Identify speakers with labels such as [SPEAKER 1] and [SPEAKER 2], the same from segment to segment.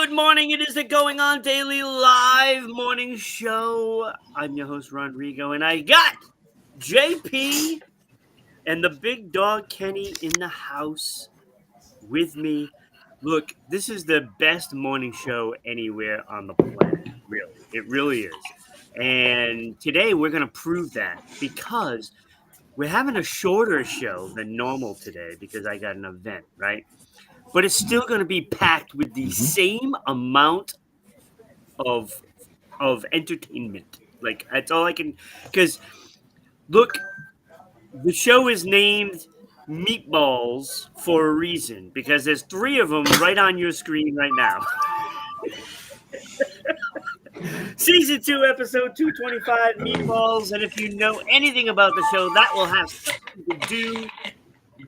[SPEAKER 1] Good morning. It is the Going On Daily Live morning show. I'm your host, Rodrigo, and I got JP and the big dog Kenny in the house with me. Look, this is the best morning show anywhere on the planet. Really. It really is. And today we're going to prove that because we're having a shorter show than normal today because I got an event, right? But it's still going to be packed with the same amount of entertainment. Like, that's all I can... Because, look, the show is named Meatballs for a reason. Because there's 3 of them right on your screen right now. Season 2, episode 225, Meatballs. And if you know anything about the show, that will have something to do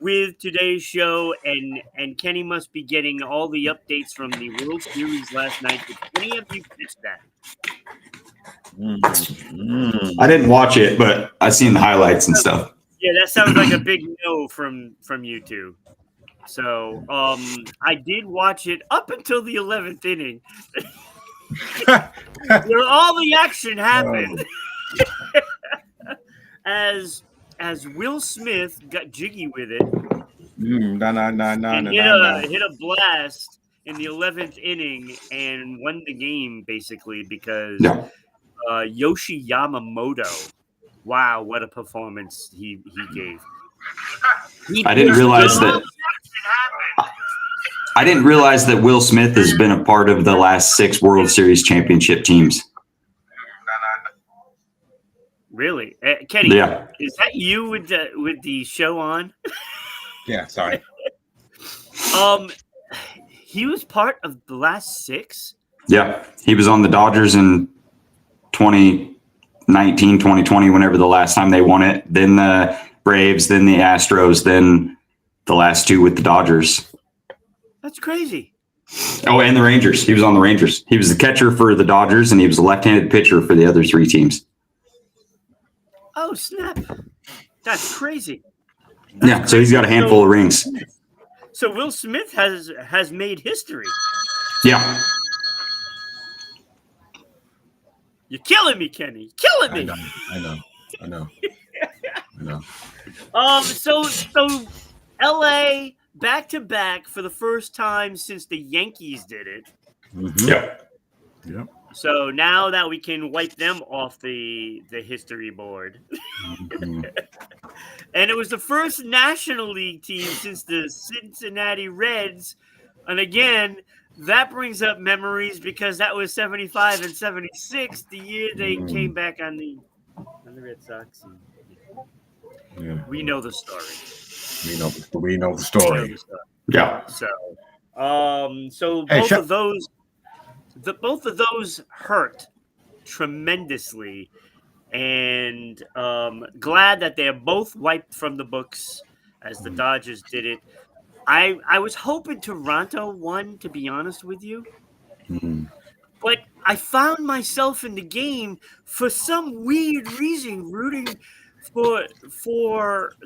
[SPEAKER 1] with today's show, and Kenny must be getting all the updates from the World Series last night. Did any of you catch that?
[SPEAKER 2] I didn't watch it, but I've seen the highlights and stuff.
[SPEAKER 1] Yeah, that sounds like a big no from you two. So I did watch it up until the 11th inning, where all the action happened. As Will Smith got jiggy with it, hit a blast in the 11th inning and won the game basically because Yoshi Yamamoto. Wow, what a performance he gave!
[SPEAKER 2] I didn't realize that Will Smith has been a part of the last 6 World Series championship teams.
[SPEAKER 1] Really, Kenny?
[SPEAKER 2] Yeah.
[SPEAKER 1] Is that you with the show on?
[SPEAKER 3] Yeah, sorry.
[SPEAKER 1] He was part of the last 6.
[SPEAKER 2] Yeah, he was on the Dodgers in 2019, 2020, whenever the last time they won it. Then the Braves, then the Astros, then the last 2 with the Dodgers.
[SPEAKER 1] That's crazy.
[SPEAKER 2] Oh, and the Rangers. He was on the Rangers. He was the catcher for the Dodgers, and he was a left-handed pitcher for the other 3 teams.
[SPEAKER 1] Oh, snap. That's crazy.
[SPEAKER 2] Yeah, so he's got a handful of rings.
[SPEAKER 1] So Will Smith has made history.
[SPEAKER 2] Yeah.
[SPEAKER 1] You're killing me, Kenny. Killing me.
[SPEAKER 3] I know.
[SPEAKER 1] So LA back to back for the first time since the Yankees did it.
[SPEAKER 3] Mm-hmm.
[SPEAKER 2] Yep.
[SPEAKER 1] So now that we can wipe them off the history board.
[SPEAKER 3] Mm-hmm.
[SPEAKER 1] And it was the first National League team since the Cincinnati Reds. And again, that brings up memories because that was 75 and 76, the year they came back on the Red Sox. And, we know the story.
[SPEAKER 3] We know the story.
[SPEAKER 2] Yeah.
[SPEAKER 1] So both of those hurt tremendously, and glad that they're both wiped from the books as the Dodgers did it. I was hoping Toronto won, to be honest with you, but I found myself in the game for some weird reason rooting for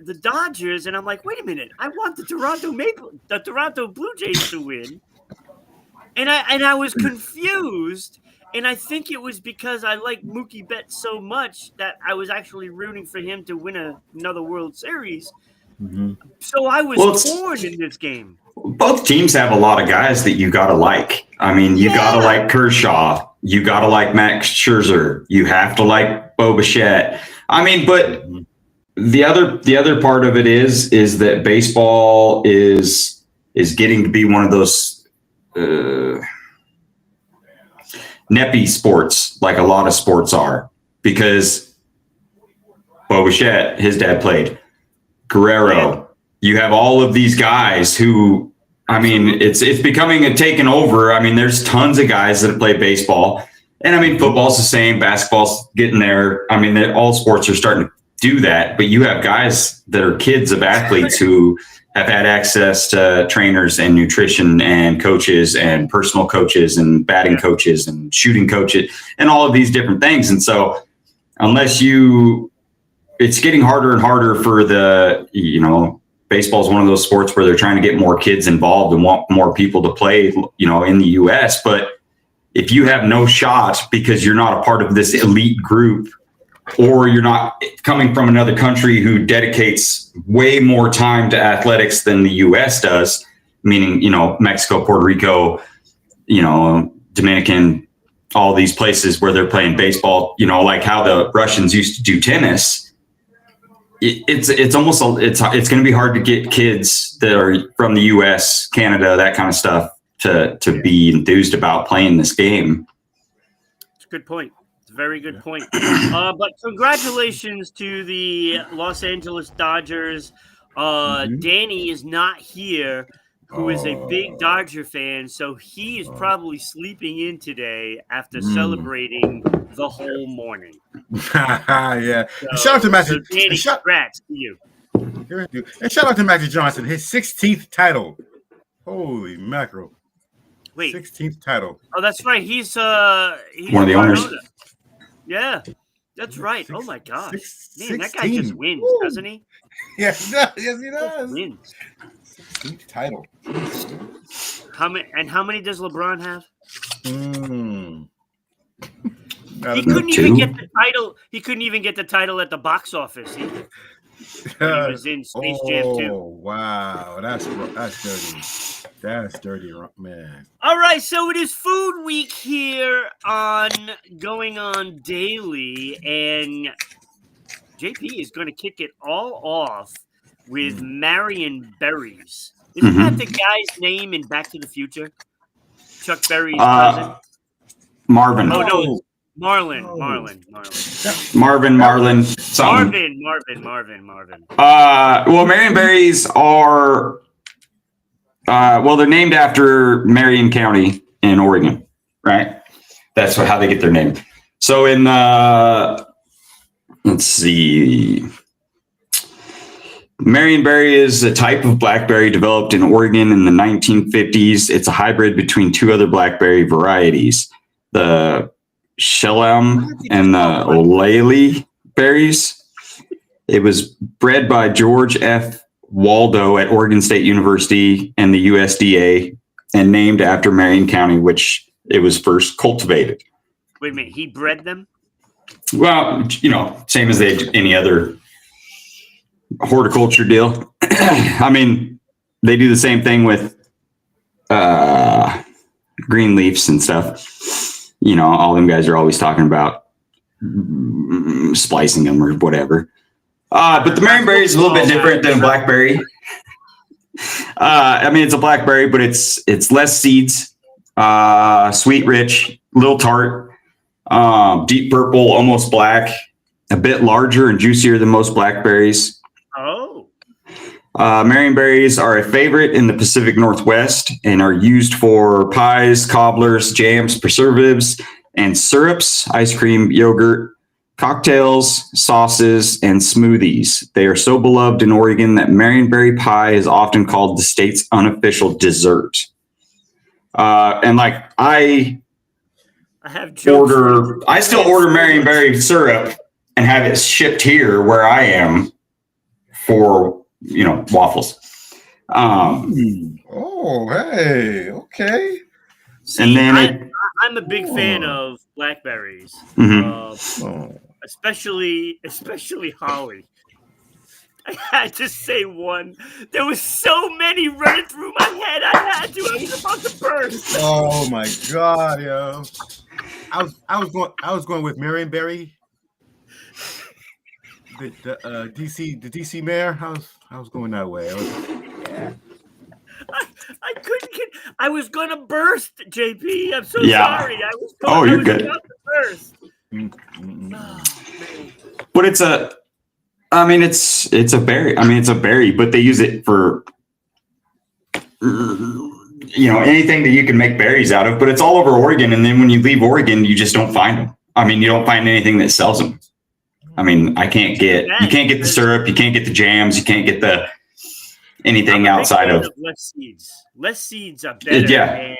[SPEAKER 1] the Dodgers, and I'm like, wait a minute, I want the Toronto Blue Jays to win. And I was confused, and I think it was because I like Mookie Betts so much that I was actually rooting for him to win another World Series. Mm-hmm. So I was torn in this game.
[SPEAKER 2] Both teams have a lot of guys that you got to like. I mean, you got to like Kershaw. You got to like Max Scherzer. You have to like Bo Bichette. I mean, but the other part of it is that baseball is getting to be one of those neppy sports, like a lot of sports are, because Bo Bichette, his dad played. Guerrero, you have all of these guys who, I mean, it's becoming taken over. I mean, there's tons of guys that play baseball, and I mean, football's the same, basketball's getting there. I mean, all sports are starting to do that, but you have guys that are kids of athletes who have had access to trainers and nutrition and coaches and personal coaches and batting coaches and shooting coaches and all of these different things. And so unless it's getting harder and harder for the baseball is one of those sports where they're trying to get more kids involved and want more people to play, in the U.S. But if you have no shot because you're not a part of this elite group, or you're not coming from another country who dedicates way more time to athletics than the U.S. does, meaning, Mexico, Puerto Rico, Dominican, all these places where they're playing baseball, like how the Russians used to do tennis. It's almost, it's going to be hard to get kids that are from the U.S., Canada, that kind of stuff to be enthused about playing this game.
[SPEAKER 1] It's a good point. It's a very good point. But congratulations to the Los Angeles Dodgers. Danny is not here, who is a big Dodger fan, so he is probably sleeping in today after celebrating the whole morning.
[SPEAKER 3] Yeah.
[SPEAKER 1] So,
[SPEAKER 3] And shout out to Magic.
[SPEAKER 1] So Danny, congrats to you.
[SPEAKER 3] And shout out to Magic Johnson, his 16th title. Holy mackerel.
[SPEAKER 1] Wait.
[SPEAKER 3] 16th title.
[SPEAKER 1] Oh, that's right. He's
[SPEAKER 2] one of the owners.
[SPEAKER 1] Yeah, that's right. Oh my gosh, man, that guy
[SPEAKER 3] 16.
[SPEAKER 1] just wins, doesn't he?
[SPEAKER 3] Yes, he does. Yes, he does.
[SPEAKER 1] Wins.
[SPEAKER 3] 16th title.
[SPEAKER 1] How many does LeBron have?
[SPEAKER 3] He
[SPEAKER 1] couldn't even get the title. He couldn't even get the title at the box office either. He was in Space Jam 2.
[SPEAKER 3] Oh, wow. That's dirty. That's dirty, man.
[SPEAKER 1] All right, so it is Food Week here on Going On Daily, and JP is going to kick it all off with Marion Berries. Isn't that the guy's name in Back to the Future? Chuck Berry's cousin?
[SPEAKER 2] Marvin.
[SPEAKER 1] Oh, no, it's Marlon.
[SPEAKER 2] Well, Marion Berries are, they're named after Marion County in Oregon, right? That's how they get their name. So in, let's see, Marion Berry is a type of blackberry developed in Oregon in the 1950s. It's a hybrid between two other blackberry varieties, the Shellam and the Olaley berries. It was bred by George F. Waldo at Oregon State University and the USDA and named after Marion County, which it was first cultivated.
[SPEAKER 1] Wait a minute, he bred them?
[SPEAKER 2] Well, same as any other horticulture deal. I mean, they do the same thing with green leaves and stuff. All them guys are always talking about splicing them or whatever. But the Marion Berry is a little bit different than a blackberry. It's a blackberry, but it's less seeds, sweet, rich, little tart, deep purple, almost black, a bit larger and juicier than most blackberries.
[SPEAKER 1] Oh.
[SPEAKER 2] Marion berries are a favorite in the Pacific Northwest and are used for pies, cobblers, jams, preservatives, and syrups, ice cream, yogurt, cocktails, sauces, and smoothies. They are so beloved in Oregon that Marion berry pie is often called the state's unofficial dessert. I still order Marion berry syrup and have it shipped here where I am for waffles.
[SPEAKER 3] Hey, okay.
[SPEAKER 1] See,
[SPEAKER 2] and then
[SPEAKER 1] I'm a big fan of blackberries, especially Holly. I had to say one. There was so many running through my head. I was about to burst.
[SPEAKER 3] Oh my God, yo! I was going with Marion Berry. The DC mayor. I was going that way.
[SPEAKER 1] I couldn't get. I was gonna burst, JP. I'm so sorry.
[SPEAKER 2] You're good.
[SPEAKER 1] About to burst.
[SPEAKER 2] But it's a berry. It's a berry, but they use it for anything that you can make berries out of. But it's all over Oregon, and then when you leave Oregon, you just don't find them. You don't find anything that sells them. You can't get the syrup, you can't get the jams, you can't get anything outside of
[SPEAKER 1] less seeds. Less seeds are better.
[SPEAKER 2] Yeah.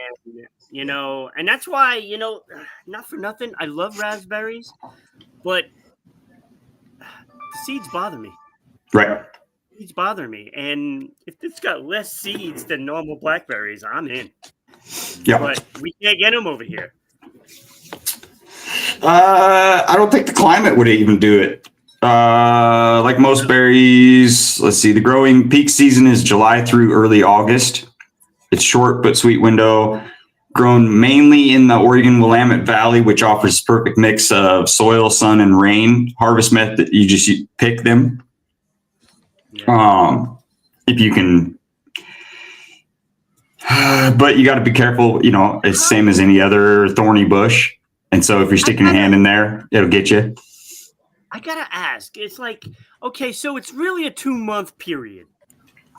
[SPEAKER 1] And that's why, not for nothing, I love raspberries, but the seeds bother me.
[SPEAKER 2] Right.
[SPEAKER 1] seeds bother me. And if it's got less seeds than normal blackberries, I'm in.
[SPEAKER 2] Yeah.
[SPEAKER 1] But we can't get them over here.
[SPEAKER 2] I don't think the climate would even do it. Like most berries, let's see, the growing peak season is July through early August. It's short but sweet window, grown mainly in the Oregon Willamette Valley, which offers perfect mix of soil, sun, and rain. Harvest method, you just pick them.
[SPEAKER 1] Yeah.
[SPEAKER 2] If you can, but you got to be careful, it's same as any other thorny bush. And so if you're sticking your hand in there, it'll get you.
[SPEAKER 1] I gotta ask. It's like, okay, so it's really a 2-month period.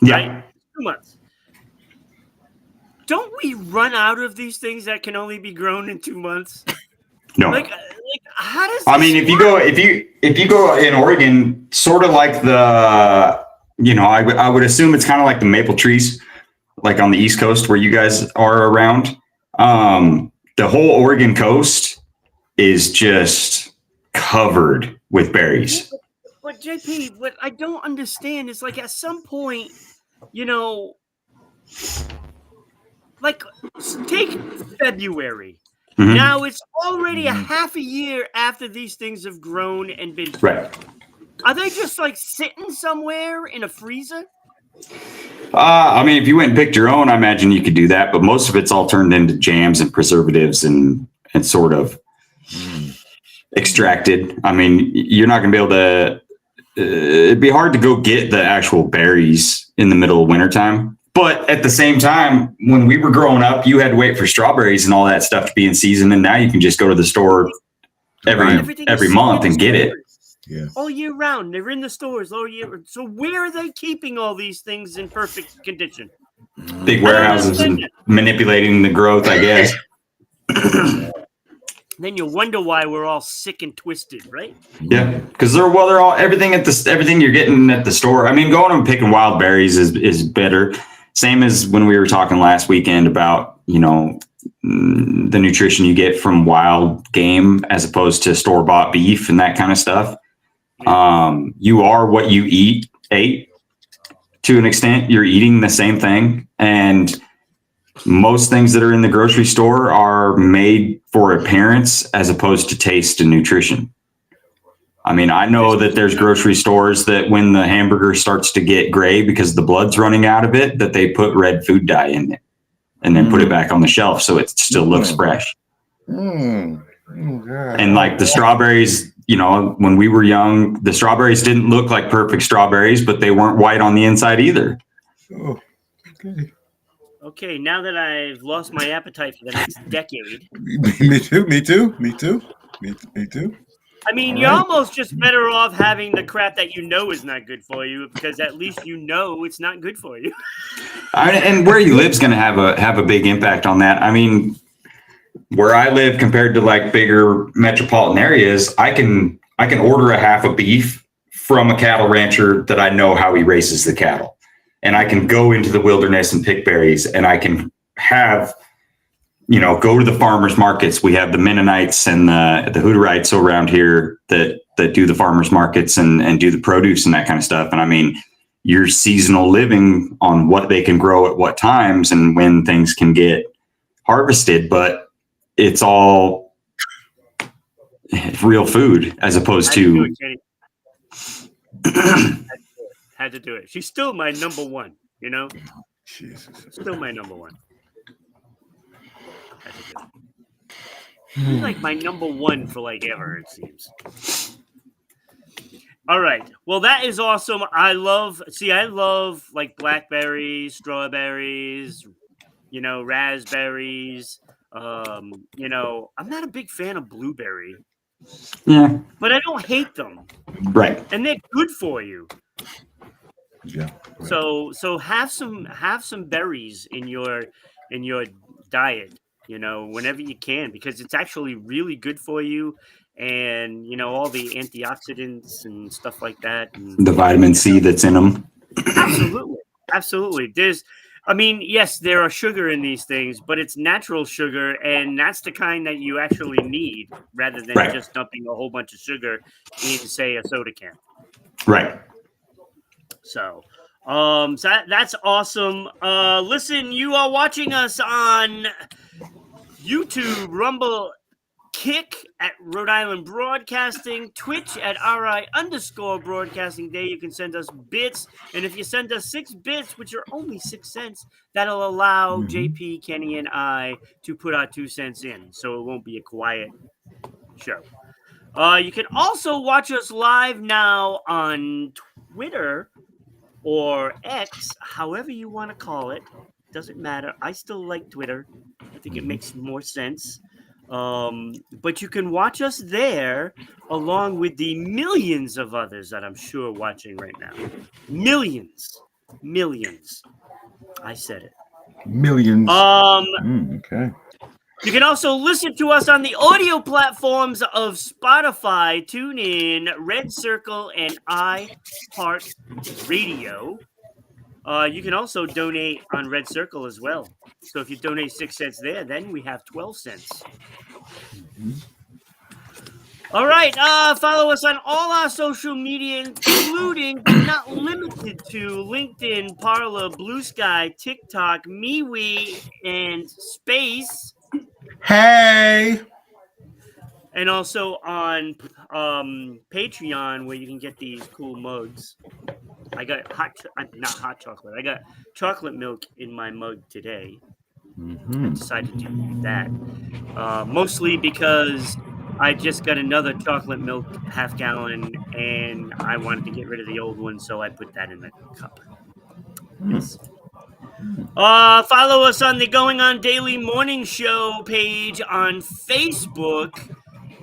[SPEAKER 2] Yeah.
[SPEAKER 1] Right? 2 months. Don't we run out of these things that can only be grown in 2 months?
[SPEAKER 2] No.
[SPEAKER 1] Like how does?
[SPEAKER 2] I mean, if you go in Oregon, sort of like I would assume it's kind of like the maple trees, like on the East Coast where you guys are around. The whole Oregon coast is just covered with berries.
[SPEAKER 1] But JP, what I don't understand is like at some point, like take February.
[SPEAKER 2] Mm-hmm.
[SPEAKER 1] Now it's already a half a year after these things have grown and been picked.
[SPEAKER 2] Right.
[SPEAKER 1] Are they just like sitting somewhere in a freezer?
[SPEAKER 2] I mean, if you went and picked your own, I imagine you could do that, but most of it's all turned into jams and preservatives and sort of extracted. I mean, you're not going to be able to, it'd be hard to go get the actual berries in the middle of wintertime. But at the same time, when we were growing up, you had to wait for strawberries and all that stuff to be in season. And now you can just go to the store every month and get it.
[SPEAKER 3] Yeah.
[SPEAKER 1] All year round. They're in the stores all year. So where are they keeping all these things in perfect condition?
[SPEAKER 2] Big warehouses and manipulating the growth, I guess.
[SPEAKER 1] Then you wonder why we're all sick and twisted, right?
[SPEAKER 2] Yeah, because they're all everything you're getting at the store. I mean, going and picking wild berries is better. Same as when we were talking last weekend about the nutrition you get from wild game as opposed to store-bought beef and that kind of stuff. You are what you ate to an extent. You're eating the same thing, and most things that are in the grocery store are made for appearance as opposed to taste and nutrition. I mean, I know that there's grocery stores that when the hamburger starts to get gray because the blood's running out of it, that they put red food dye in it and then put it back on the shelf so it still looks fresh. And like the strawberries, when we were young, the strawberries didn't look like perfect strawberries, but they weren't white on the inside either.
[SPEAKER 3] Oh, okay.
[SPEAKER 1] Okay, now that I've lost my appetite for the next decade.
[SPEAKER 3] Me too.
[SPEAKER 1] I mean, you're almost just better off having the crap that is not good for you because at least it's not good for you.
[SPEAKER 2] And where you live is going to have a big impact on that. I mean, where I live compared to like bigger metropolitan areas, I can order a half a beef from a cattle rancher that I know how he races the cattle. And I can go into the wilderness and pick berries, and I can have, go to the farmers markets. We have the Mennonites and the Hutterites around here that do the farmers markets and do the produce and that kind of stuff. And I mean, you're seasonal living on what they can grow at what times and when things can get harvested, but it's all real food as opposed to.
[SPEAKER 1] Had to do it. She's still my number one,
[SPEAKER 3] Jesus.
[SPEAKER 1] Still my number one. Had to do it. She's like my number one for like ever, it seems. All right. Well, that is awesome. I love like blackberries, strawberries, raspberries. I'm not a big fan of blueberry.
[SPEAKER 2] Yeah.
[SPEAKER 1] But I don't hate them.
[SPEAKER 2] Right.
[SPEAKER 1] And they're good for you.
[SPEAKER 3] Yeah. Right.
[SPEAKER 1] So have some berries in your diet, whenever you can, because it's actually really good for you, and all the antioxidants and stuff like that, and
[SPEAKER 2] the vitamin C that's in them.
[SPEAKER 1] Absolutely. Yes, there are sugar in these things, but it's natural sugar, and that's the kind that you actually need rather than just dumping a whole bunch of sugar in, say, a soda can.
[SPEAKER 2] Right.
[SPEAKER 1] So, that's awesome. Listen, you are watching us on YouTube, Rumble, Kick at Rhode Island Broadcasting, Twitch at RI_Broadcasting Day. You can send us bits, and if you send us 6 bits, which are only 6 cents, that'll allow JP, Kenny, and I to put our 2 cents in, so it won't be a quiet show. You can also watch us live now on Twitter or X, however you want to call it. Doesn't matter. I still like Twitter. I think it makes more sense. But you can watch us there along with the millions of others that I'm sure watching right now. Millions. I said it.
[SPEAKER 3] Millions. Okay.
[SPEAKER 1] You can also listen to us on the audio platforms of Spotify, TuneIn, Red Circle, and iHeartRadio. You can also donate on Red Circle as well. So if you donate 6 cents there, then we have 12 cents. All right. Follow us on all our social media, including but not limited to LinkedIn, Parler, Blue Sky, TikTok, MeWe, and Space.
[SPEAKER 3] Hey.
[SPEAKER 1] And also on Patreon, where you can get these cool mugs. I got not hot chocolate. I got chocolate milk in my mug today. I decided to do that. Mostly because I just got another chocolate milk half-gallon, and I wanted to get rid of the old one, so I put that in the cup. Yes. Follow us on the Going On Daily Morning Show page on Facebook.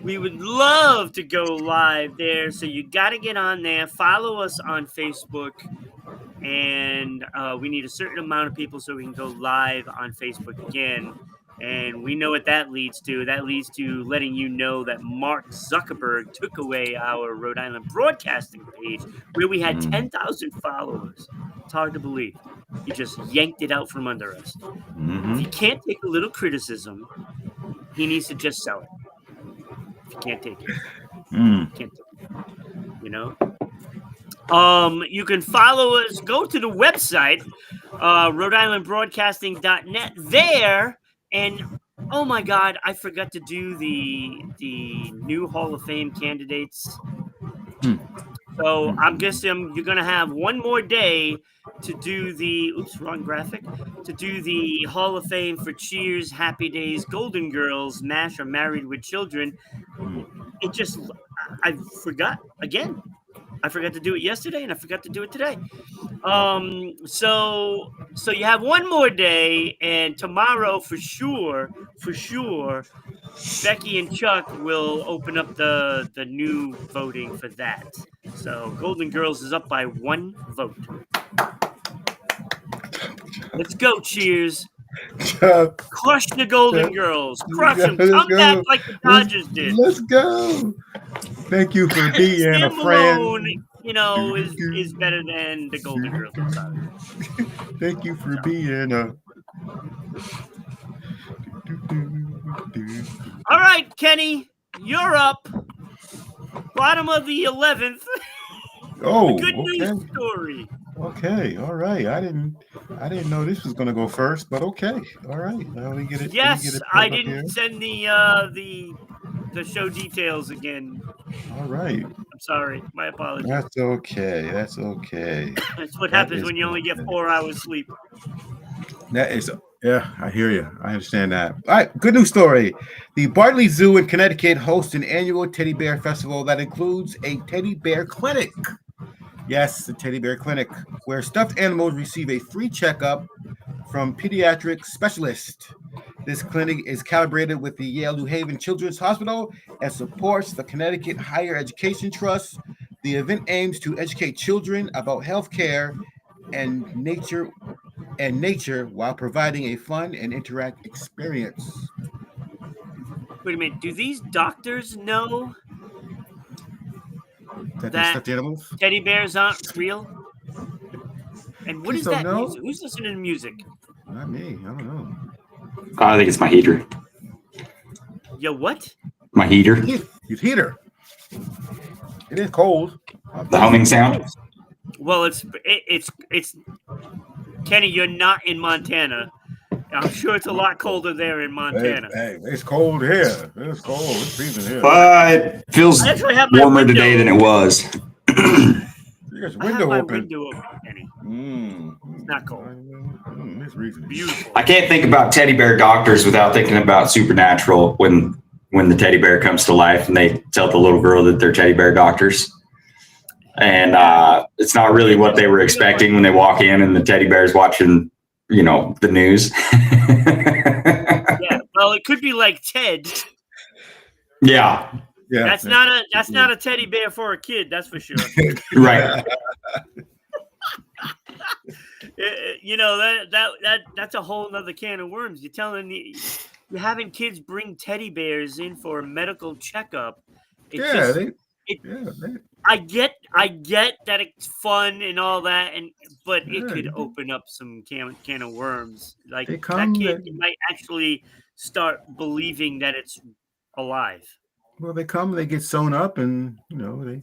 [SPEAKER 1] We would love to go live there, so you got to get on there. Follow us on Facebook, and we need a certain amount of people so we can go live on Facebook again. And we know what that leads to. That leads to letting you know that Mark Zuckerberg took away our Rhode Island Broadcasting page, where we had 10,000 followers. It's hard to believe. He just yanked it out from under us. If you can't take a little criticism, he needs to just sell it. If you can't take it, can't take it. You know. You can follow us. Go to the website, RhodeIslandBroadcasting.net. There, and oh my God, I forgot to do the new Hall of Fame candidates. So I'm guessing you're gonna have one more day to do the wrong graphic, to do the Hall of Fame for Cheers, Happy Days, Golden Girls, MASH, or Married with Children. I forgot again. I forgot to do it yesterday, and I forgot to do it today. So you have one more day, and tomorrow for sure, Becky and Chuck will open up the new voting for that. So Golden Girls is up by 1 vote. Let's go, Cheers. Crush the Golden Girls. Crush them. Come back like the Dodgers did.
[SPEAKER 3] Let's go. Thank you for being a friend.
[SPEAKER 1] Malone, is better than the Golden Girls. I'm sorry.
[SPEAKER 3] Thank you for being a.
[SPEAKER 1] All right, Kenny, you're up. Bottom of the 11th.
[SPEAKER 3] Oh,
[SPEAKER 1] good news story.
[SPEAKER 3] Okay, all right. I didn't know this was going to go first, but okay, all right. Now we get it.
[SPEAKER 1] Yes, I didn't send the show details again.
[SPEAKER 3] All right.
[SPEAKER 1] I'm sorry. My apologies.
[SPEAKER 3] That's okay. That's
[SPEAKER 1] what happens when you only get 4 hours sleep.
[SPEAKER 3] That is, yeah, I hear you. I understand that. All right, good news story. The Bartley Zoo in Connecticut hosts an annual teddy bear festival that includes a teddy bear clinic. Yes, the teddy bear clinic, where stuffed animals receive a free checkup from pediatric specialists. This clinic is calibrated with the Yale New Haven Children's Hospital and supports the Connecticut Higher Education Trust. The event aims to educate children about health care and nature while providing a fun and interactive experience.
[SPEAKER 1] Wait a minute. Do these doctors know that teddy bears aren't real? And what is that music? Who's listening to music?
[SPEAKER 3] Not me. I don't know.
[SPEAKER 2] I think it's my heater.
[SPEAKER 1] Yo, what?
[SPEAKER 2] My heater.
[SPEAKER 3] His heater. It is cold.
[SPEAKER 2] The humming sound.
[SPEAKER 1] Well, it's Kenny. You're not in Montana. I'm sure it's a lot colder there in Montana.
[SPEAKER 3] Hey, it's cold here. It's cold. It's freezing here.
[SPEAKER 2] But it feels
[SPEAKER 1] I actually have my
[SPEAKER 2] warmer
[SPEAKER 1] window
[SPEAKER 2] today than it was.
[SPEAKER 3] You got your
[SPEAKER 1] I have
[SPEAKER 3] window
[SPEAKER 1] my
[SPEAKER 3] open.
[SPEAKER 1] window open, Kenny. It's not cold.
[SPEAKER 3] It's reason.
[SPEAKER 1] Beautiful.
[SPEAKER 2] I can't think about teddy bear doctors without thinking about Supernatural when the teddy bear comes to life and they tell the little girl that they're teddy bear doctors. And it's not really what they were expecting when they walk in and the teddy bear's watching, the news.
[SPEAKER 1] Yeah, well, it could be like Ted.
[SPEAKER 2] Yeah.
[SPEAKER 3] Yeah.
[SPEAKER 1] That's not a teddy bear for a kid, that's for sure.
[SPEAKER 2] Right.
[SPEAKER 1] That's a whole nother can of worms. You're having kids bring teddy bears in for a medical checkup. I get that it's fun and all that, but it could open up some can of worms. Like that kid might actually start believing that it's alive.
[SPEAKER 3] Well, they get sewn up, and they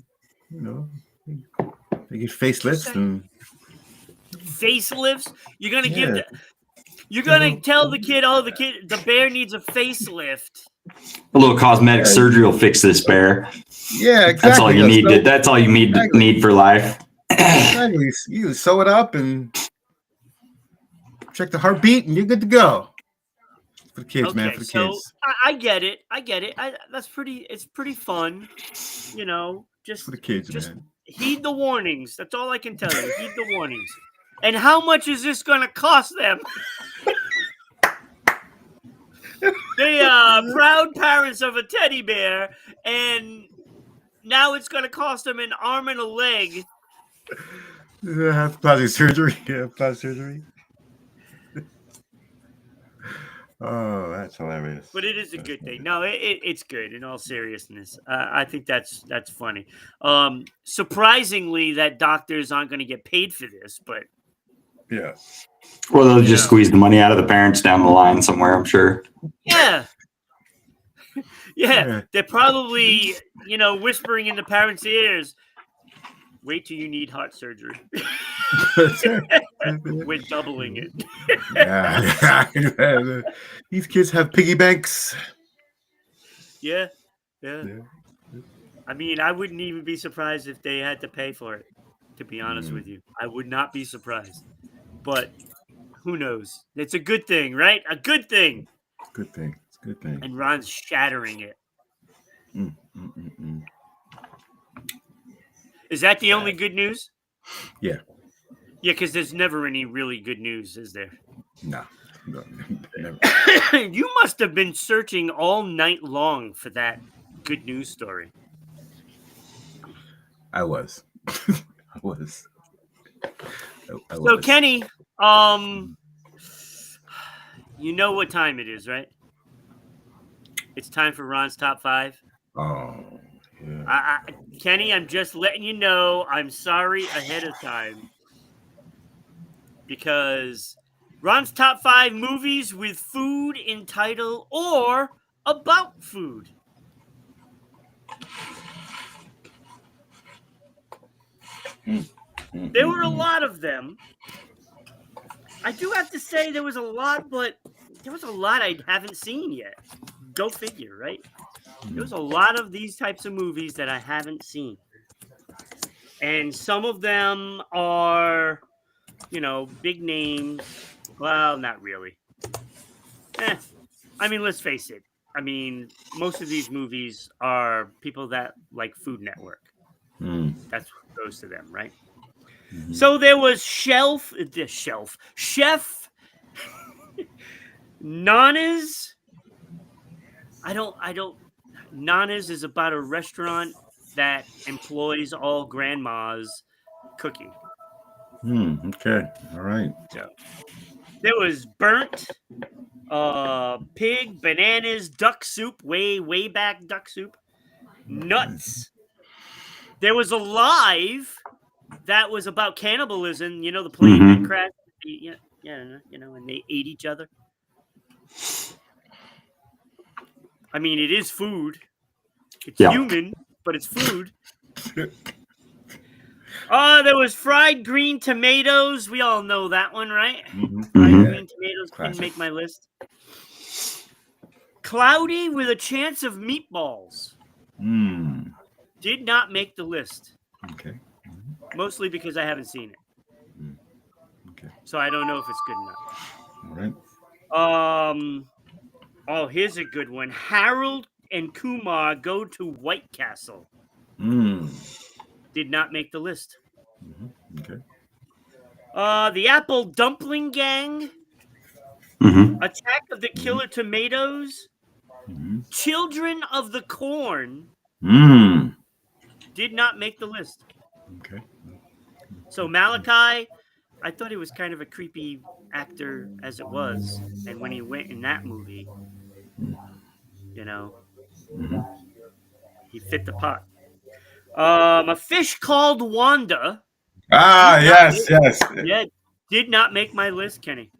[SPEAKER 3] get facelifts and
[SPEAKER 1] facelifts. You're gonna You're gonna tell the kid, the bear needs a facelift.
[SPEAKER 2] A little cosmetic surgery will fix this bear.
[SPEAKER 3] Yeah, exactly.
[SPEAKER 2] That's all you need. That's all you need for life.
[SPEAKER 3] Exactly. You sew it up and check the heartbeat, and you're good to go. For the kids, man. For the kids.
[SPEAKER 1] I get it. It's pretty fun. Just
[SPEAKER 3] for the kids, man.
[SPEAKER 1] Heed the warnings. That's all I can tell you. Heed the warnings. And how much is this going to cost them? They are proud parents of a teddy bear, and now it's going to cost them an arm and a leg.
[SPEAKER 3] Plastic surgery. Yeah, plastic surgery. Oh, that's hilarious.
[SPEAKER 1] But it is a good thing. No, it's good in all seriousness. I think that's funny. Surprisingly, that doctors aren't going to get paid for this, but
[SPEAKER 3] yeah.
[SPEAKER 2] Well, they'll just squeeze the money out of the parents down the line somewhere, I'm sure.
[SPEAKER 1] Yeah. Yeah. They're probably, whispering in the parents' ears, wait till you need heart surgery. We're doubling it.
[SPEAKER 3] Yeah. These kids have piggy banks.
[SPEAKER 1] Yeah. I mean, I wouldn't even be surprised if they had to pay for it, to be honest with you. I would not be surprised. But who knows? It's a good thing, right? A good thing.
[SPEAKER 3] Good thing. It's a good thing.
[SPEAKER 1] And Ron's shattering it. Is that the only good news?
[SPEAKER 3] Yeah.
[SPEAKER 1] Yeah, because there's never any really good news, is there?
[SPEAKER 3] No, never.
[SPEAKER 1] You must have been searching all night long for that good news story.
[SPEAKER 3] I was.
[SPEAKER 1] So, Kenny, you know what time it is, right? It's time for Ron's Top 5.
[SPEAKER 3] Oh, yeah.
[SPEAKER 1] Kenny, I'm just letting you know I'm sorry ahead of time. Because Ron's Top 5 movies with food in title or about food. There were a lot of them. I do have to say there was a lot, but there was a lot I haven't seen yet. Go figure, right? There's a lot of these types of movies that I haven't seen. And some of them are, big names. Well, not really. I mean, let's face it. I mean, most of these movies are people that like Food Network. That's what goes to them, right? Mm-hmm. So there was Chef Nana's. Nana's is about a restaurant that employs all grandmas cooking.
[SPEAKER 3] Okay. All right.
[SPEAKER 1] So there was Burnt, Pig, Bananas, Duck Soup, way back Duck Soup, Nuts. There was Alive that was about cannibalism. The plane that crashed. And they ate each other. I mean, it is food. It's human, but it's food. There was fried green tomatoes. We all know that one, right?
[SPEAKER 3] Mhm.
[SPEAKER 1] Fried
[SPEAKER 2] Mhm.
[SPEAKER 1] green tomatoes didn't
[SPEAKER 3] Classic.
[SPEAKER 1] make my list. Cloudy with a Chance of Meatballs
[SPEAKER 3] Mm.
[SPEAKER 1] did not make the list.
[SPEAKER 3] Okay.
[SPEAKER 1] Mostly because I haven't seen it.
[SPEAKER 3] Okay.
[SPEAKER 1] So I don't know if it's good enough.
[SPEAKER 3] All right.
[SPEAKER 1] Oh, here's a good one. Harold and Kumar Go to White Castle
[SPEAKER 3] Mm.
[SPEAKER 1] did not make the list.
[SPEAKER 3] Okay.
[SPEAKER 1] The Apple Dumpling Gang,
[SPEAKER 2] Mhm.
[SPEAKER 1] Attack of the Killer Tomatoes,
[SPEAKER 3] Mhm.
[SPEAKER 1] Children of the Corn
[SPEAKER 3] Mm.
[SPEAKER 1] did not make the list.
[SPEAKER 3] Okay.
[SPEAKER 1] So Malachi, I thought he was kind of a creepy actor as it was. And when he went in that movie, you know, he fit the part. A Fish Called Wanda.
[SPEAKER 3] Ah, yes, yes.
[SPEAKER 1] Yeah, did not make my list, Kenny.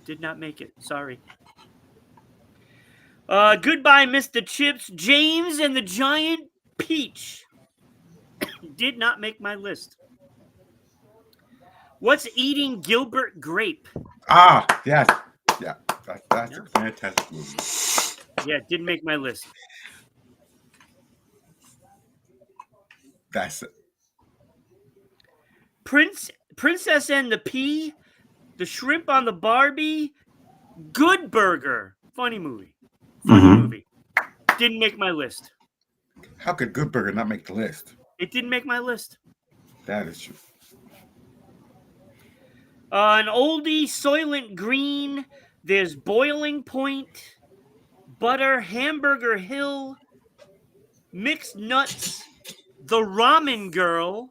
[SPEAKER 1] Did not make it. Sorry. Goodbye, Mr. Chips. James and the Giant Peach did not make my list. What's Eating Gilbert Grape?
[SPEAKER 3] Ah, yes. Yeah. That's
[SPEAKER 1] Yeah.
[SPEAKER 3] a fantastic movie.
[SPEAKER 1] Yeah, didn't make my list.
[SPEAKER 3] That's it.
[SPEAKER 1] Princess and the Pea, The Shrimp on the Barbie, Good Burger. Funny movie.
[SPEAKER 2] Mhm.
[SPEAKER 1] Didn't make my list.
[SPEAKER 3] How could Good Burger not make the list?
[SPEAKER 1] It didn't make my list.
[SPEAKER 3] That is true.
[SPEAKER 1] An oldie, Soylent Green. There's Boiling Point, Butter, Hamburger Hill, Mixed Nuts, The Ramen Girl,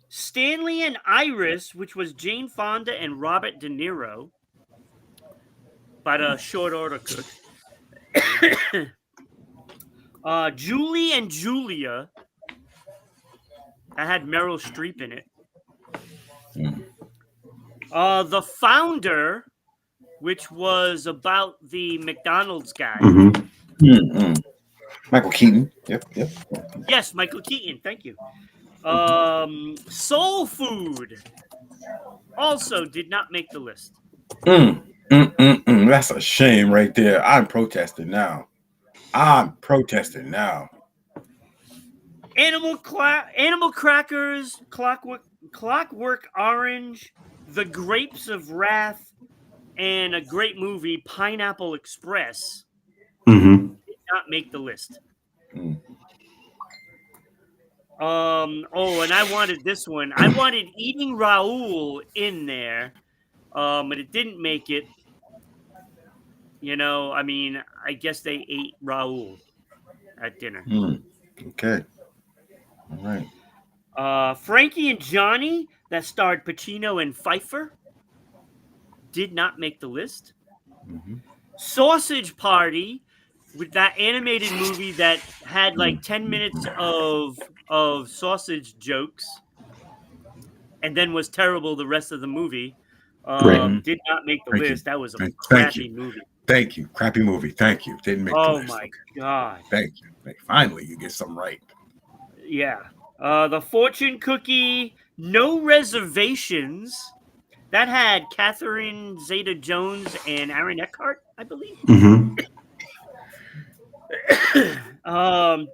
[SPEAKER 1] Stanley and Iris, which was Jane Fonda and Robert De Niro, but a short order cook. Julie and Julia. That had Meryl Streep in it. The Founder, which was about the McDonald's guy.
[SPEAKER 2] Mhm.
[SPEAKER 3] Mm-mm. Michael Keaton. Yep.
[SPEAKER 1] Yes, Michael Keaton. Thank you. Soul Food also did not make the list.
[SPEAKER 3] That's a shame right there. I'm protesting now.
[SPEAKER 1] Animal Crackers, Clockwork Orange, The Grapes of Wrath, and a great movie, Pineapple Express,
[SPEAKER 2] Mhm.
[SPEAKER 1] did not make the list.
[SPEAKER 3] Mm.
[SPEAKER 1] And I wanted this one. I wanted Eating Raoul in there, but it didn't make it. You know, I mean, I guess they ate Raoul at dinner.
[SPEAKER 3] Okay. All right.
[SPEAKER 1] Frankie and Johnny, that starred Pacino and Pfeiffer, did not make the list.
[SPEAKER 3] Mm-hmm.
[SPEAKER 1] Sausage Party, with that animated movie that had like 10 minutes of sausage jokes and then was terrible the rest of the movie,
[SPEAKER 2] Right.
[SPEAKER 1] did not make the
[SPEAKER 3] Thank you.
[SPEAKER 1] list. That was a
[SPEAKER 3] Thank
[SPEAKER 1] crappy
[SPEAKER 3] you.
[SPEAKER 1] movie.
[SPEAKER 3] Thank you. Crappy movie. Thank you. Didn't make the
[SPEAKER 1] Oh
[SPEAKER 3] list.
[SPEAKER 1] my God.
[SPEAKER 3] Thank you. Finally, you get something right.
[SPEAKER 1] Yeah. The Fortune Cookie, No Reservations. That had Catherine Zeta-Jones and Aaron Eckhart, I believe.
[SPEAKER 2] Mhm.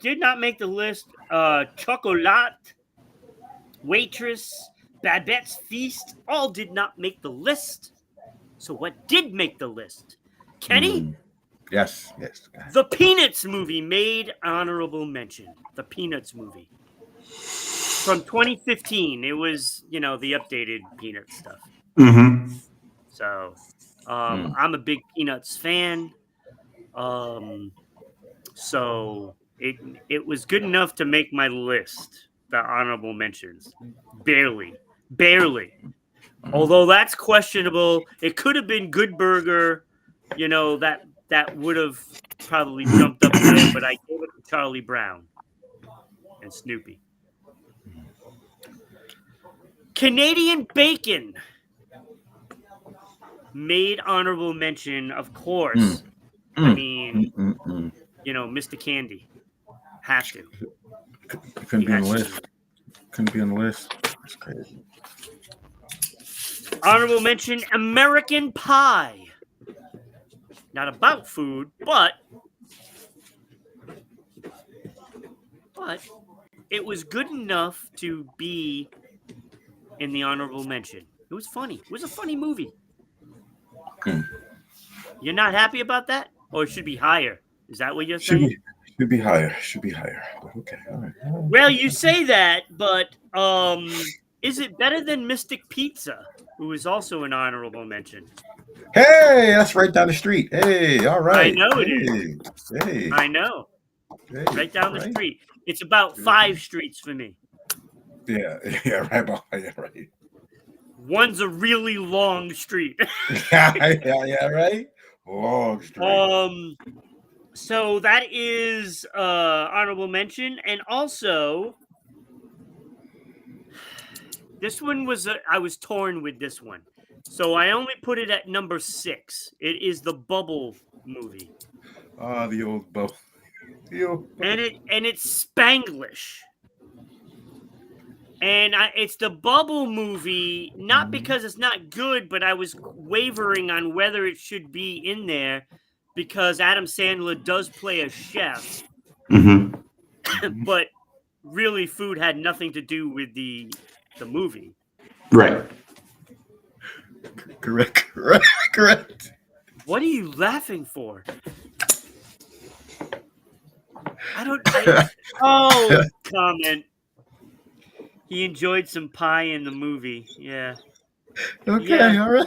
[SPEAKER 1] Did not make the list. Chocolat, Waitress, Babette's Feast, all did not make the list. So what did make the list? Kenny?
[SPEAKER 3] Yes.
[SPEAKER 1] The Peanuts movie made honorable mention. The Peanuts movie. From 2015. It was, the updated Peanuts stuff.
[SPEAKER 2] Mhm.
[SPEAKER 1] So, I'm a big Peanuts fan. So it was good enough to make my list. The honorable mentions, barely. Although that's questionable. It could have been Good Burger. That would have probably jumped up there. But I gave it to Charlie Brown and Snoopy. Canadian Bacon made honorable mention, of course. I mean, Mr. Candy. Has to.
[SPEAKER 3] Couldn't be on the list. Couldn't be on the list. That's crazy.
[SPEAKER 1] Honorable mention: American Pie. Not about food, but it was good enough to be in the honorable mention. It was funny. It was a funny movie. You're not happy about that? Or it should be higher? Is that what you're saying?
[SPEAKER 3] Should be higher. Should be higher. Okay. All right.
[SPEAKER 1] Well, you say that, but is it better than Mystic Pizza, who is also an honorable mention?
[SPEAKER 3] Hey, that's right down the street. Hey, all right.
[SPEAKER 1] I know it is.
[SPEAKER 3] Hey.
[SPEAKER 1] I know.
[SPEAKER 3] Hey,
[SPEAKER 1] right down the street. It's about 5 streets for me.
[SPEAKER 3] Yeah, right.
[SPEAKER 1] One's a really long street.
[SPEAKER 3] yeah, right. Long street.
[SPEAKER 1] So that is honorable mention, and also this one was I was torn with this one, so I only put it at number 6. It is the Bubble movie.
[SPEAKER 3] The old Bubble.
[SPEAKER 1] And it's Spanglish. And it's the Bubble movie, not because it's not good, but I was wavering on whether it should be in there because Adam Sandler does play a chef.
[SPEAKER 2] Mm-hmm.
[SPEAKER 1] But really, food had nothing to do with the movie.
[SPEAKER 2] Right.
[SPEAKER 3] Correct.
[SPEAKER 1] What are you laughing for? Comment. He enjoyed some pie in the movie. Yeah.
[SPEAKER 3] Okay, yeah. All right.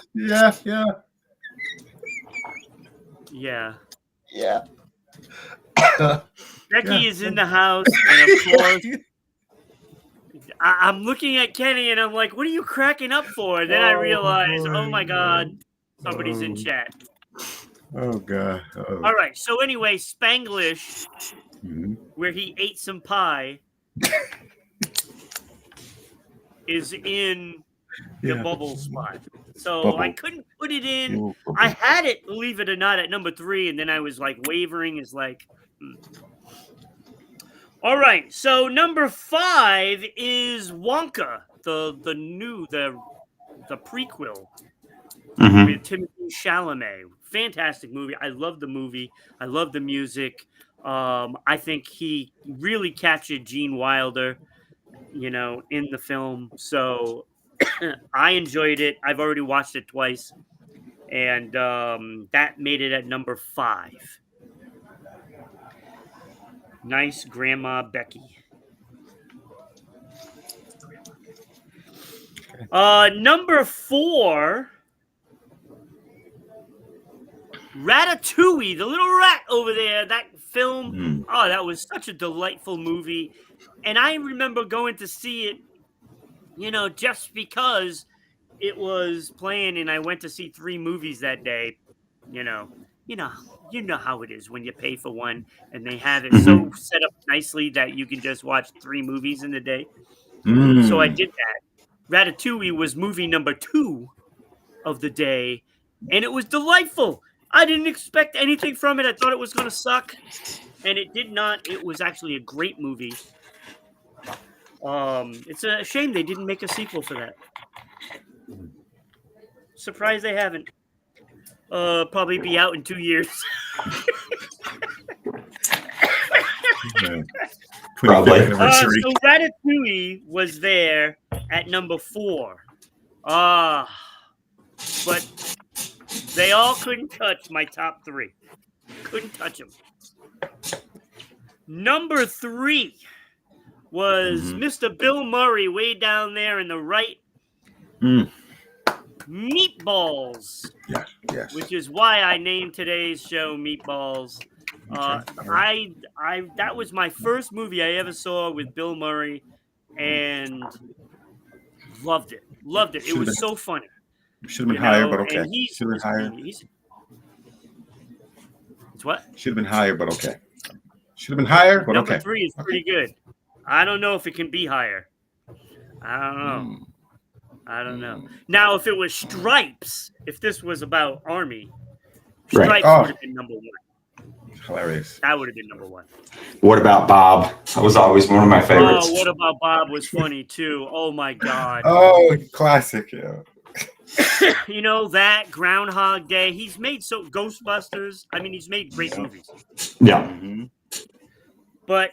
[SPEAKER 3] Yeah.
[SPEAKER 1] Becky is in the house, and of course, I'm looking at Kenny, and I'm like, what are you cracking up for? And then I realize, oh my God, somebody's in chat.
[SPEAKER 3] Oh, God. Oh.
[SPEAKER 1] All right. So anyway, Spanglish, where he ate some pie, is in the Bubble spot. So Bubble. I couldn't put it in. I had it, believe it or not, at number 3, and then I was like wavering. Is like, All right. So number 5 is Wonka, the prequel with Timothée Chalamet. Fantastic movie. I love the movie. I love the music. I think he really captured Gene Wilder, in the film. So I enjoyed it. I've already watched it twice. And that made it at number 5. Nice Grandma Becky. Number 4, Ratatouille, the little rat over there. That film, that was such a delightful movie. And I remember going to see it, just because it was playing, and I went to see 3 movies that day. You know how it is when you pay for one, and they have it so set up nicely that you can just watch 3 movies in a day. So I did that. Ratatouille was movie number 2 of the day, and it was delightful. I didn't expect anything from it. I thought it was going to suck, and it did not. It was actually a great movie. It's a shame they didn't make a sequel for that. Surprised they haven't. Probably be out in 2 years.
[SPEAKER 2] Probably.
[SPEAKER 1] So Ratatouille was there at number 4. But they all couldn't touch my top 3. Couldn't touch them. Number 3 was Mr. Bill Murray way down there in the right. Meatballs.
[SPEAKER 3] Yes.
[SPEAKER 1] Which is why I named today's show Meatballs. That was my first movie I ever saw with Bill Murray, and loved it. It was so funny.
[SPEAKER 3] Should have been higher, but okay.
[SPEAKER 1] Should have been higher. It's what?
[SPEAKER 3] Should have been higher, but okay. Should have been higher, but
[SPEAKER 1] Number
[SPEAKER 3] okay.
[SPEAKER 1] 3 is pretty good. I don't know if it can be higher. I don't know. Now, if it was Stripes, if this was about Army, Stripes would have been number 1.
[SPEAKER 3] Hilarious.
[SPEAKER 1] That would have been number one.
[SPEAKER 2] What about Bob? That was always one of my favorites.
[SPEAKER 1] Oh, What About Bob was funny too. Oh my God.
[SPEAKER 3] Oh, classic. Yeah.
[SPEAKER 1] You know, that Groundhog Day. He's made Ghostbusters. I mean, he's made great movies.
[SPEAKER 2] Yeah.
[SPEAKER 3] Mm-hmm.
[SPEAKER 1] But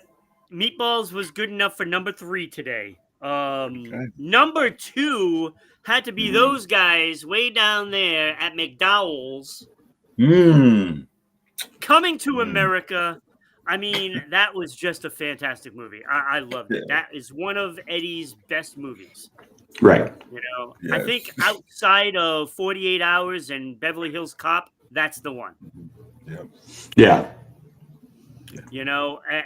[SPEAKER 1] Meatballs was good enough for number 3 today.
[SPEAKER 3] Okay.
[SPEAKER 1] Number 2 had to be those guys way down there at McDowell's. Coming to America. I mean, that was just a fantastic movie. I loved it. That is one of Eddie's best movies.
[SPEAKER 2] Right.
[SPEAKER 1] You know,
[SPEAKER 3] Yes.
[SPEAKER 1] I think outside of 48 Hours and Beverly Hills Cop, that's the one.
[SPEAKER 2] Yeah.
[SPEAKER 1] You know, I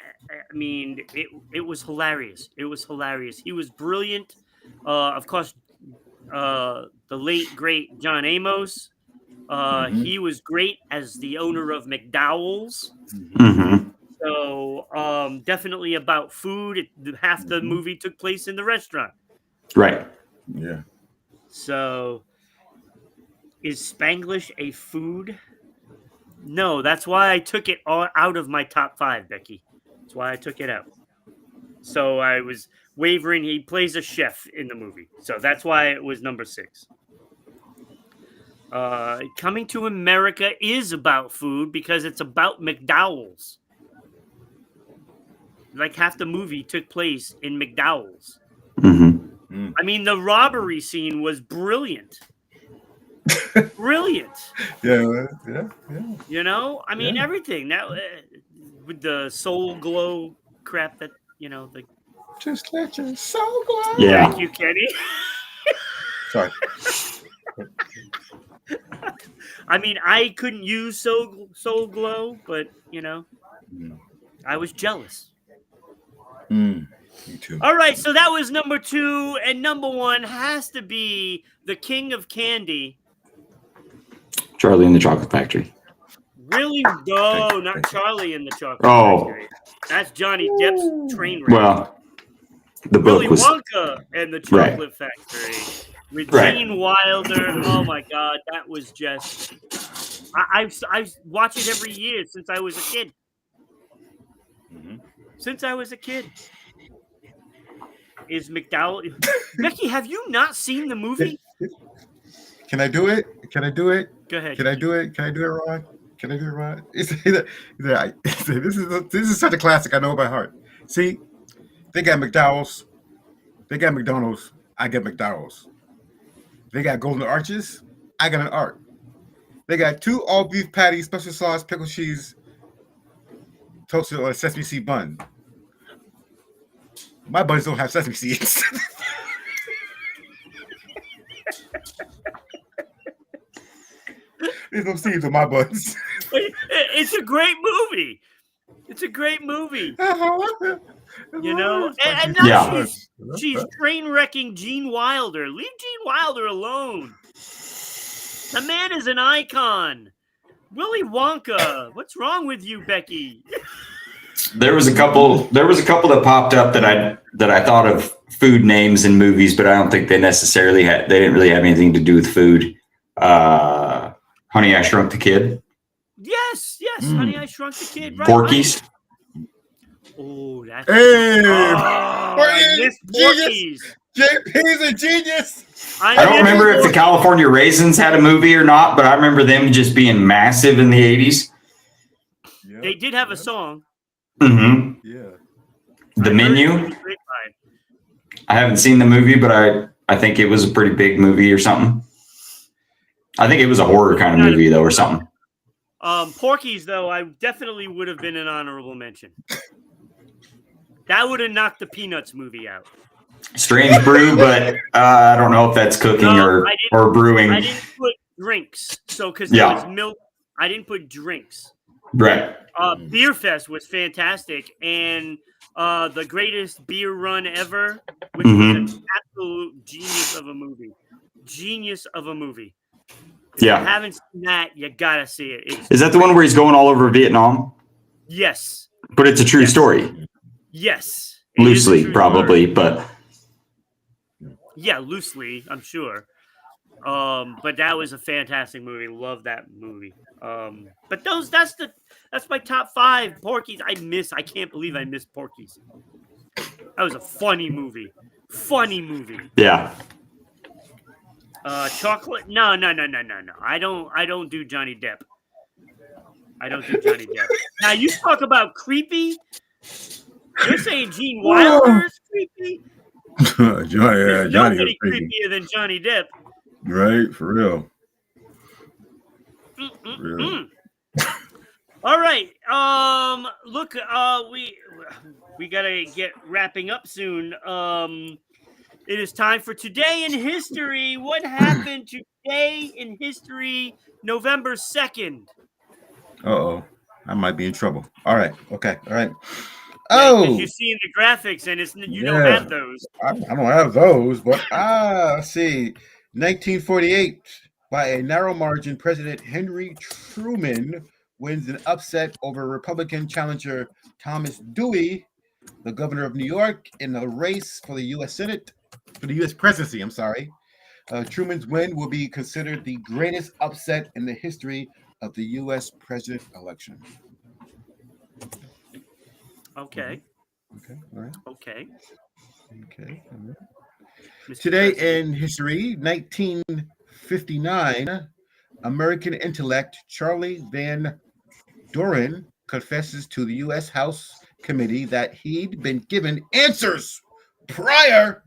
[SPEAKER 1] mean, it was hilarious. It was hilarious. He was brilliant. Of course, the late, great John Amos. He was great as the owner of McDowell's.
[SPEAKER 2] Mm-hmm.
[SPEAKER 1] So definitely about food. Half the movie took place in the restaurant.
[SPEAKER 2] Right.
[SPEAKER 3] Yeah.
[SPEAKER 1] So is Spanglish a food? No, that's why I took it all out of my top 5, Becky. That's why I took it out. So I was wavering. He plays a chef in the movie. So that's why it was number 6. Coming to America is about food because it's about McDowell's. Like half the movie took place in McDowell's.
[SPEAKER 2] Mm-hmm.
[SPEAKER 1] I mean, the robbery scene was brilliant. Brilliant.
[SPEAKER 3] Yeah.
[SPEAKER 1] You know, I mean, everything that with the soul glow crap that, you know, the
[SPEAKER 3] Just let your soul glow.
[SPEAKER 2] Yeah.
[SPEAKER 1] thank you, Kenny.
[SPEAKER 3] Sorry.
[SPEAKER 1] I mean, I couldn't use soul glow, but you know, I was jealous.
[SPEAKER 3] Me too.
[SPEAKER 1] All right, so that was number 2, and number 1 has to be the king of candy.
[SPEAKER 2] Charlie and the Chocolate Factory.
[SPEAKER 1] Really? No, not Charlie and the Chocolate
[SPEAKER 2] Oh.
[SPEAKER 1] Factory. That's Johnny Depp's train wreck.
[SPEAKER 2] Well, the book
[SPEAKER 1] Willy
[SPEAKER 2] was
[SPEAKER 1] Wonka and the Chocolate Factory with Gene Wilder. Oh my God, that was just. I watch it every year since I was a kid. Since I was a kid. Is McDowell? Becky, have you not seen the movie?
[SPEAKER 3] Can I do it?
[SPEAKER 1] Go ahead.
[SPEAKER 3] Can I do it, Ron? This is such a classic I know by heart. See, they got McDowell's. They got McDonald's. I get McDowell's. They got Golden Arches. I got an Arc. They got 2 all beef patties, special sauce, pickle cheese, toasted on a sesame seed bun. My buns don't have sesame seeds. There's no seeds on my buns.
[SPEAKER 1] It's a great movie. It's a great movie. You know, and now she's train wrecking Gene Wilder. Leave Gene Wilder alone. The man is an icon. Willy Wonka. What's wrong with you, Becky?
[SPEAKER 2] There was a couple that popped up that I thought of food names in movies, but I don't think they necessarily they didn't really have anything to do with food. Honey, I Shrunk the Kid.
[SPEAKER 1] Yes, Honey, I Shrunk the Kid. Right,
[SPEAKER 2] Porky's.
[SPEAKER 1] Oh, that's
[SPEAKER 3] Porky's. He's a genius.
[SPEAKER 2] I don't remember if the California Raisins had a movie or not, but I remember them just being massive in the 80s.
[SPEAKER 1] They did have a song.
[SPEAKER 2] Mm-hmm.
[SPEAKER 3] Yeah.
[SPEAKER 2] The Menu. I haven't seen the movie, but I think it was a pretty big movie or something. I think it was a horror kind of movie, though, or something.
[SPEAKER 1] Porky's, though, I definitely would have been an honorable mention. That would have knocked the Peanuts movie out.
[SPEAKER 2] Strange brew, but I don't know if that's cooking or brewing.
[SPEAKER 1] I didn't put drinks, so because there was milk, I didn't put drinks.
[SPEAKER 2] Right.
[SPEAKER 1] Beer Fest was fantastic, and the greatest beer run ever, which was an absolute genius of a movie. If you haven't seen that, you gotta see it.
[SPEAKER 2] Is that the one where he's going all over Vietnam?
[SPEAKER 1] Yes.
[SPEAKER 2] But it's a true story.
[SPEAKER 1] Yes.
[SPEAKER 2] Loosely, probably, but
[SPEAKER 1] yeah, loosely, I'm sure. But that was a fantastic movie. Love that movie. But that's my top 5. Porky's. I can't believe I missed Porky's. That was a funny movie. Funny movie.
[SPEAKER 2] Yeah.
[SPEAKER 1] Chocolate? No. I don't do Johnny Depp. I don't do Johnny Depp. Now you talk about creepy. You're saying Gene Wilder is creepy? There's nobody creepier than Johnny Depp.
[SPEAKER 3] Right, for real. Really.
[SPEAKER 1] All right. Look, we gotta get wrapping up soon. It is time for Today in History. What happened today in history, November 2nd?
[SPEAKER 3] Uh-oh. I might be in trouble. All right. Okay. All right.
[SPEAKER 1] Oh, you're seeing the graphics, and you don't have those.
[SPEAKER 3] I don't have those, but let's see. 1948, by a narrow margin, President Henry Truman wins an upset over Republican challenger Thomas Dewey, the governor of New York, in the race for the U.S. presidency. I'm sorry. Truman's win will be considered the greatest upset in the history of the U.S. president election.
[SPEAKER 1] Okay.
[SPEAKER 3] Okay. All right.
[SPEAKER 1] Okay.
[SPEAKER 3] Okay. All right. Today in history, 1959, American intellect Charlie Van Doren confesses to the U.S. House Committee that he'd been given answers prior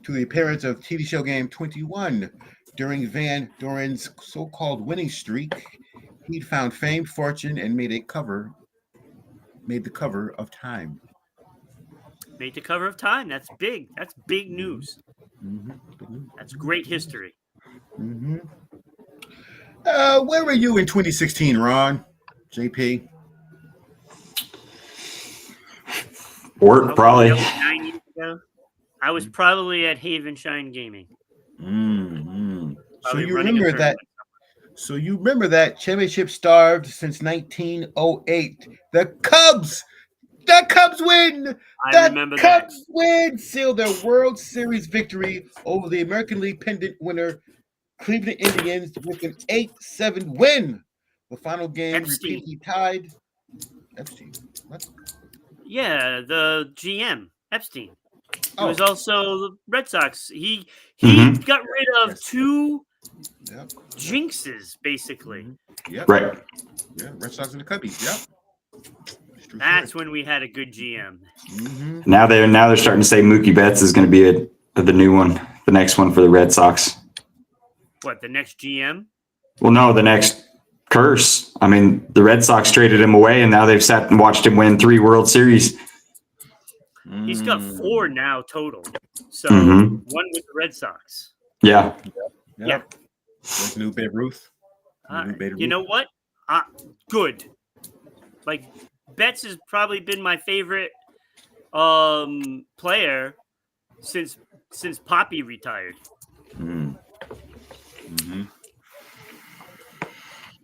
[SPEAKER 3] to the appearance of TV show Game 21. During Van Doren's so-called winning streak, he'd found fame, fortune, and made the cover of Time.
[SPEAKER 1] Made the cover of Time. That's big. That's big news.
[SPEAKER 3] Mm-hmm.
[SPEAKER 1] That's great history.
[SPEAKER 3] Mm-hmm. Where were you in 2016, Ron? JP?
[SPEAKER 2] Work, probably.
[SPEAKER 1] 9 years ago. I was probably at Haven Shine Gaming.
[SPEAKER 3] Mm-hmm. So you remember that? So you remember that championship starved since 1908. The Cubs win.
[SPEAKER 1] I remember that.
[SPEAKER 3] Cubs win sealed their World Series victory over the American League pennant winner Cleveland Indians with an 8-7 win. The final game repeatedly tied. Epstein. What?
[SPEAKER 1] Yeah, the GM Epstein. He was also the Red Sox. He got rid of two jinxes, basically.
[SPEAKER 3] Yep.
[SPEAKER 2] Right.
[SPEAKER 3] Yeah, Red Sox and the Cubbies. Yep.
[SPEAKER 1] That's when we had a good GM.
[SPEAKER 3] Mm-hmm.
[SPEAKER 2] Now they're starting to say Mookie Betts is going to be the new one, the next one for the Red Sox.
[SPEAKER 1] What, the next GM?
[SPEAKER 2] Well, no, the next curse. I mean, the Red Sox traded him away, and now they've sat and watched him win 3 World Series.
[SPEAKER 1] He's got 4 now total. So 1 with the Red Sox.
[SPEAKER 2] Yeah.
[SPEAKER 1] Yeah.
[SPEAKER 3] There's new Babe Ruth.
[SPEAKER 1] You know what? Good. Like, Betts has probably been my favorite player since Poppy retired.
[SPEAKER 3] Mm-hmm.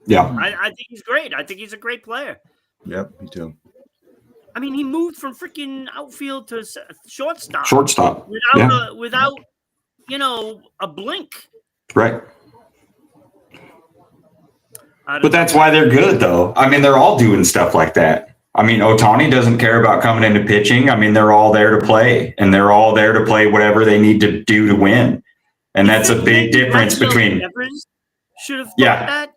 [SPEAKER 2] Yeah.
[SPEAKER 1] I think he's great. I think he's a great player.
[SPEAKER 3] Yep, me too.
[SPEAKER 1] I mean, he moved from freaking outfield to shortstop. Without a blink.
[SPEAKER 2] Right. But that's why they're good, though. I mean, they're all doing stuff like that. I mean, Ohtani doesn't care about coming into pitching. I mean, they're all there to play, and they're all there to play whatever they need to do to win. And that's a big difference between.
[SPEAKER 1] Should have thought that.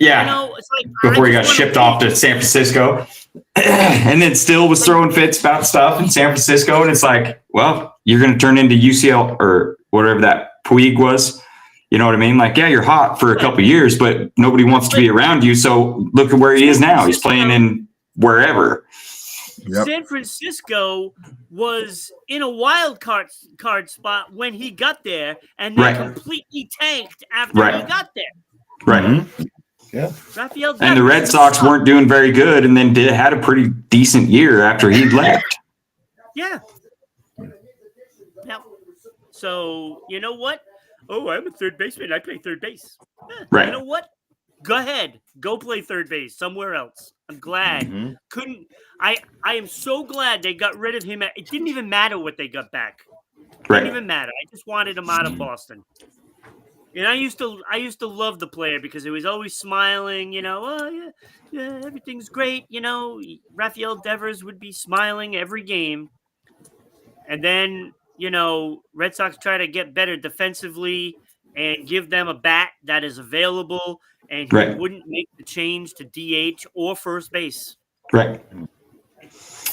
[SPEAKER 2] Yeah.
[SPEAKER 1] It's like
[SPEAKER 2] before he got shipped off to San Francisco, and then still was throwing fits about stuff in San Francisco, and it's like, well, you're going to turn into UCL or whatever that Puig was. You know what I mean? Like, yeah, you're hot for a couple of years, but nobody wants to be around you. So look at where he is now. He's playing in wherever.
[SPEAKER 3] Yep.
[SPEAKER 1] San Francisco was in a wild card spot when he got there, and then completely tanked after he got there.
[SPEAKER 2] Right.
[SPEAKER 3] Mm-hmm. Yeah.
[SPEAKER 1] Raphael
[SPEAKER 2] and the Red Sox weren't doing very good, and then had a pretty decent year after he left.
[SPEAKER 1] Yeah. Now, so you know what? Oh, I'm a third baseman. I play third base.
[SPEAKER 2] Right.
[SPEAKER 1] You know what? Go ahead. Go play third base somewhere else. I'm glad. I am so glad they got rid of him. It didn't even matter what they got back. It didn't even matter. I just wanted him out of Boston. And I used to love the player because he was always smiling, oh yeah, everything's great, Rafael Devers would be smiling every game. And then, Red Sox try to get better defensively and give them a bat that is available, and he
[SPEAKER 2] Right.
[SPEAKER 1] wouldn't make the change to DH or first base.
[SPEAKER 2] Right.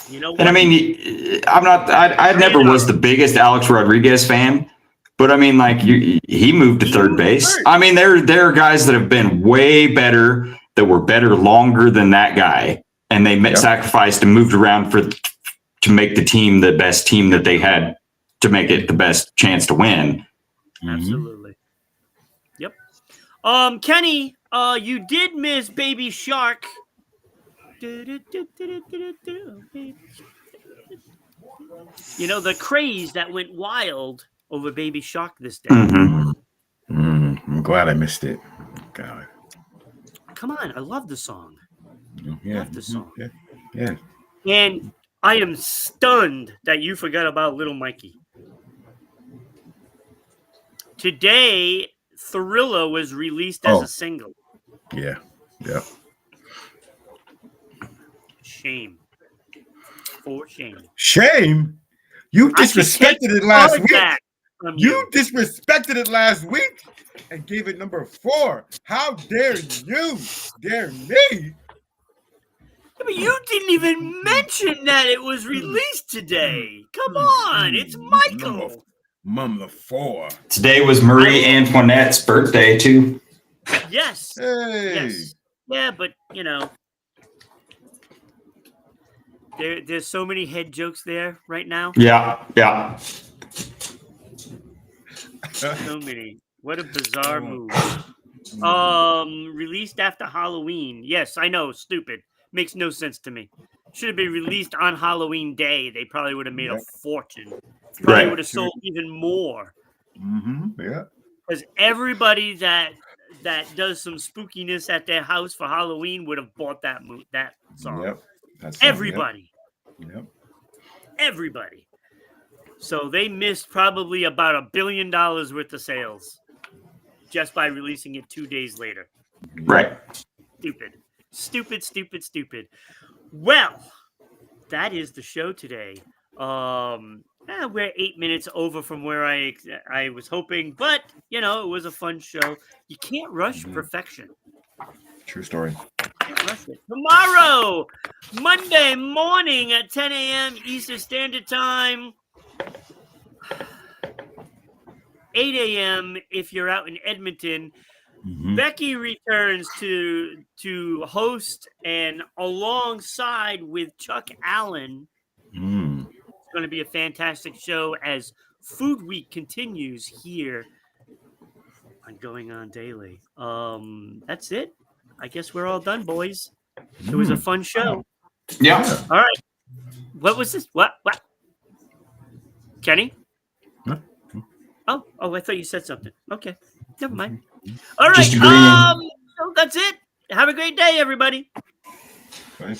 [SPEAKER 1] You know
[SPEAKER 2] And I
[SPEAKER 1] what?
[SPEAKER 2] mean, I never was the biggest Alex Rodriguez fan, but I mean, like he moved to third base. I mean, there are guys that have been way better, that were better longer than that guy, and they sacrificed and moved around to make the team the best team that they had, to make it the best chance to win.
[SPEAKER 1] Absolutely. Yep. Kenny, you did miss Baby Shark. The craze that went wild over Baby Shark this day.
[SPEAKER 3] I'm glad I missed it. God.
[SPEAKER 1] Come on, I love the song. Love the song.
[SPEAKER 3] Yeah.
[SPEAKER 1] And I am stunned that you forgot about Little Mikey. Today, Thriller was released as a single.
[SPEAKER 3] Yeah.
[SPEAKER 1] Shame. For shame.
[SPEAKER 3] Shame? You disrespected it last week. You disrespected it last week and gave it number 4. How dare you? Dare me?
[SPEAKER 1] But you didn't even mention that it was released today. Come on, it's Michael.
[SPEAKER 3] Number 4.
[SPEAKER 2] Today was Marie Antoinette's birthday too.
[SPEAKER 1] Yes.
[SPEAKER 3] Hey.
[SPEAKER 1] Yes. Yeah, but there's so many head jokes there right now.
[SPEAKER 2] Yeah.
[SPEAKER 1] So many. What a bizarre move. Released after Halloween. Yes, I know. Stupid. Makes no sense to me. Should have been released on Halloween Day. They probably would have made a fortune. Probably would have sold even more.
[SPEAKER 3] Yeah.
[SPEAKER 1] Because everybody that does some spookiness at their house for Halloween would have bought that song.
[SPEAKER 3] Yep.
[SPEAKER 1] Everybody.
[SPEAKER 3] Yep.
[SPEAKER 1] Everybody. So they missed probably about $1 billion worth of sales just by releasing it 2 days later.
[SPEAKER 2] Right.
[SPEAKER 1] Stupid. Well, that is the show today. We're 8 minutes over from where I was hoping, but it was a fun show. You can't rush perfection.
[SPEAKER 3] True story.
[SPEAKER 1] Can't rush it. Tomorrow, Monday morning at 10 a.m. Eastern Standard Time. 8 a.m. if you're out in Edmonton. Becky returns to host, and alongside with Chuck Allen. It's going to be a fantastic show as Food Week continues here on Going On Daily. That's it. I guess we're all done, boys. It was a fun show.
[SPEAKER 2] Yeah.
[SPEAKER 1] All right. What was this? What? Kenny?
[SPEAKER 3] Huh?
[SPEAKER 1] Oh, I thought you said something. Okay. Never mind. All right.
[SPEAKER 2] Just agreeing.
[SPEAKER 1] So that's it. Have a great day, everybody.
[SPEAKER 3] Bye.